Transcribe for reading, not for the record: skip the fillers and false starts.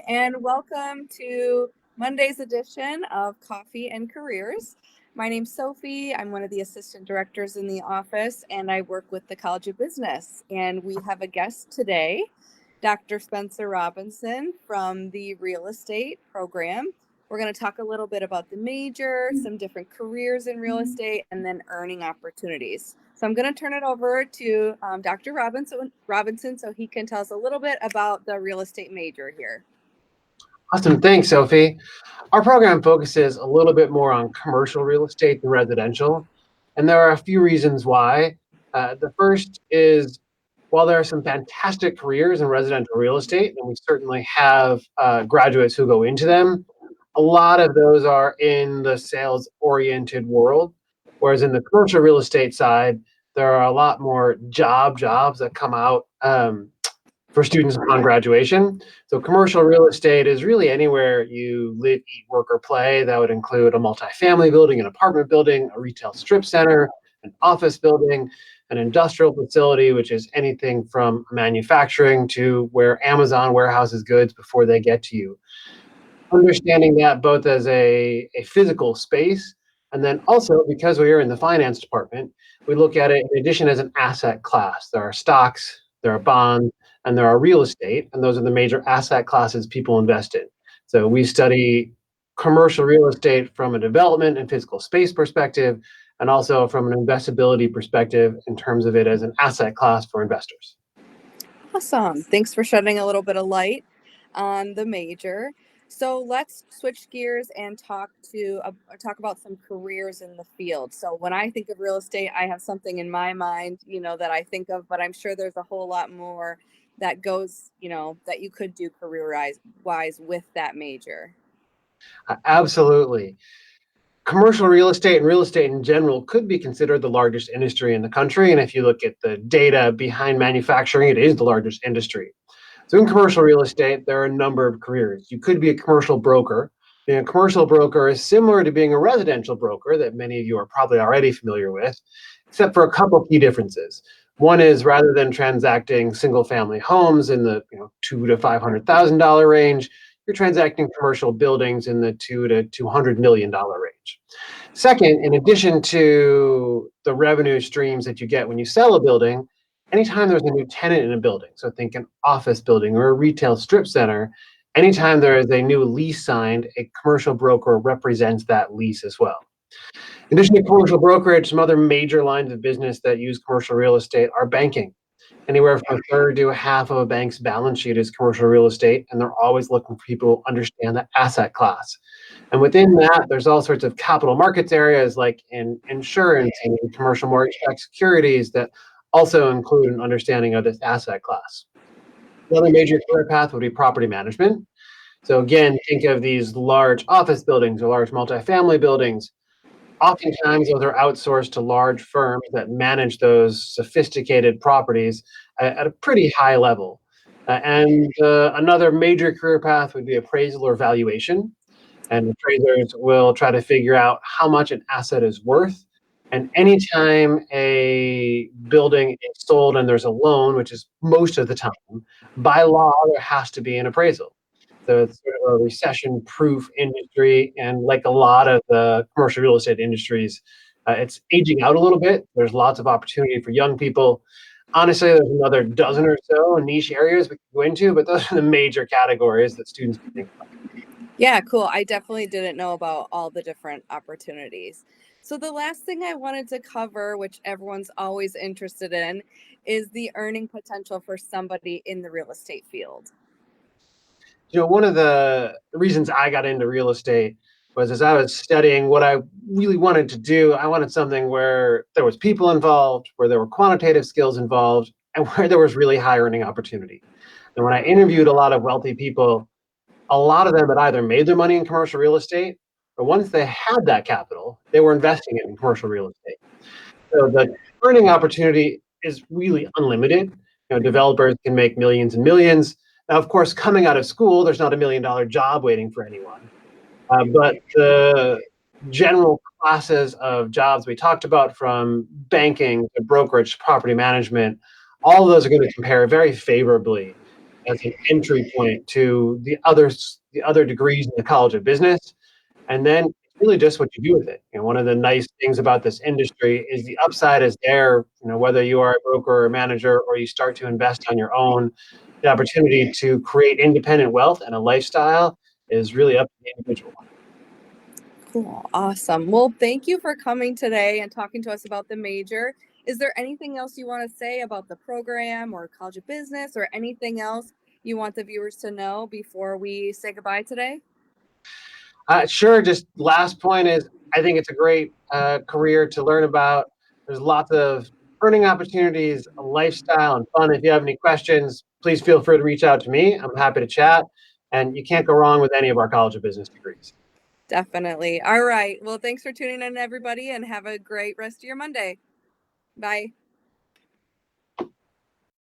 and welcome to Monday's edition of Coffee and Careers. My name's Sophie. I'm one of the assistant directors in the office, and I work with the College of Business. And we have a guest today, Dr. Spencer Robinson from the real estate program. We're going to talk a little bit about the major, some different careers in real estate, and then earning opportunities. So I'm going to turn it over to Dr. Robinson so he can tell us a little bit about the real estate major here. Awesome. Thanks, Sophie. Our program focuses a little bit more on commercial real estate than residential, and there are a few reasons why. The first is, while there are some fantastic careers in residential real estate, and we certainly have graduates who go into them, a lot of those are in the sales-oriented world, whereas in the commercial real estate side, there are a lot more jobs that come out for students upon graduation. So commercial real estate is really anywhere you live, eat, work, or play. That would include a multifamily building, an apartment building, a retail strip center, an office building, an industrial facility, which is anything from manufacturing to where Amazon warehouses goods before they get to you. Understanding that both as a physical space, and then also because we are in the finance department, we look at it in addition as an asset class. There are stocks, there are bonds, and there are real estate, and those are the major asset classes people invest in. So we study commercial real estate from a development and physical space perspective, and also from an investability perspective in terms of it as an asset class for investors. Awesome. Thanks for shedding a little bit of light on the major. So let's switch gears and talk about some careers in the field. So when I think of real estate, I have something in my mind, that I think of, but I'm sure there's a whole lot more that goes, that you could do career-wise with that major. Absolutely. Commercial real estate and real estate in general could be considered the largest industry in the country. And if you look at the data behind manufacturing, it is the largest industry. So in commercial real estate, there are a number of careers. You could be a commercial broker. Being a commercial broker is similar to being a residential broker that many of you are probably already familiar with, except for a couple key differences. One is, rather than transacting single-family homes in the $200,000 to $500,000 range, you're transacting commercial buildings in the $200 to $200 million range. Second, in addition to the revenue streams that you get when you sell a building, anytime there's a new tenant in a building, so think an office building or a retail strip center, anytime there is a new lease signed, a commercial broker represents that lease as well. In addition to commercial brokerage, some other major lines of business that use commercial real estate are banking. Anywhere from a third to a half of a bank's balance sheet is commercial real estate, and they're always looking for people who understand the asset class. And within that, there's all sorts of capital markets areas like in insurance and in commercial mortgage-backed securities that also include an understanding of this asset class. Another major career path would be property management. So again, think of these large office buildings or large multifamily buildings. Oftentimes, those are outsourced to large firms that manage those sophisticated properties at a pretty high level. Another major career path would be appraisal or valuation. And appraisers will try to figure out how much an asset is worth. And anytime a building is sold and there's a loan, which is most of the time, by law, there has to be an appraisal. So it's sort of a recession-proof industry, and like a lot of the commercial real estate industries, it's aging out a little bit. There's lots of opportunity for young people. Honestly, there's another dozen or so niche areas we can go into, but those are the major categories that students can think about. Yeah, cool. I definitely didn't know about all the different opportunities. So the last thing I wanted to cover, which everyone's always interested in, is the earning potential for somebody in the real estate field. One of the reasons I got into real estate was, as I was studying what I really wanted to do, I wanted something where there was people involved, where there were quantitative skills involved, and where there was really high earning opportunity. And when I interviewed a lot of wealthy people, a lot of them had either made their money in commercial real estate, or once they had that capital, they were investing it in commercial real estate. So the earning opportunity is really unlimited. Developers can make millions and millions. Now, of course, coming out of school, there's not $1 million job waiting for anyone. But the general classes of jobs we talked about, from banking to brokerage, property management, all of those are going to compare very favorably. as an entry point to the other degrees in the College of Business. And then it's really just what you do with it. One of the nice things about this industry is the upside is there, whether you are a broker or a manager or you start to invest on your own, the opportunity to create independent wealth and a lifestyle is really up to the individual. Cool. Awesome. Well, thank you for coming today and talking to us about the major. Is there anything else you want to say about the program or College of Business or anything else you want the viewers to know before we say goodbye today? Sure. Just last point is I think it's a great career to learn about. There's lots of earning opportunities, a lifestyle, and fun. If you have any questions, please feel free to reach out to me. I'm happy to chat. And you can't go wrong with any of our College of Business degrees. Definitely. All right. Well, thanks for tuning in, everybody, and have a great rest of your Monday. Bye.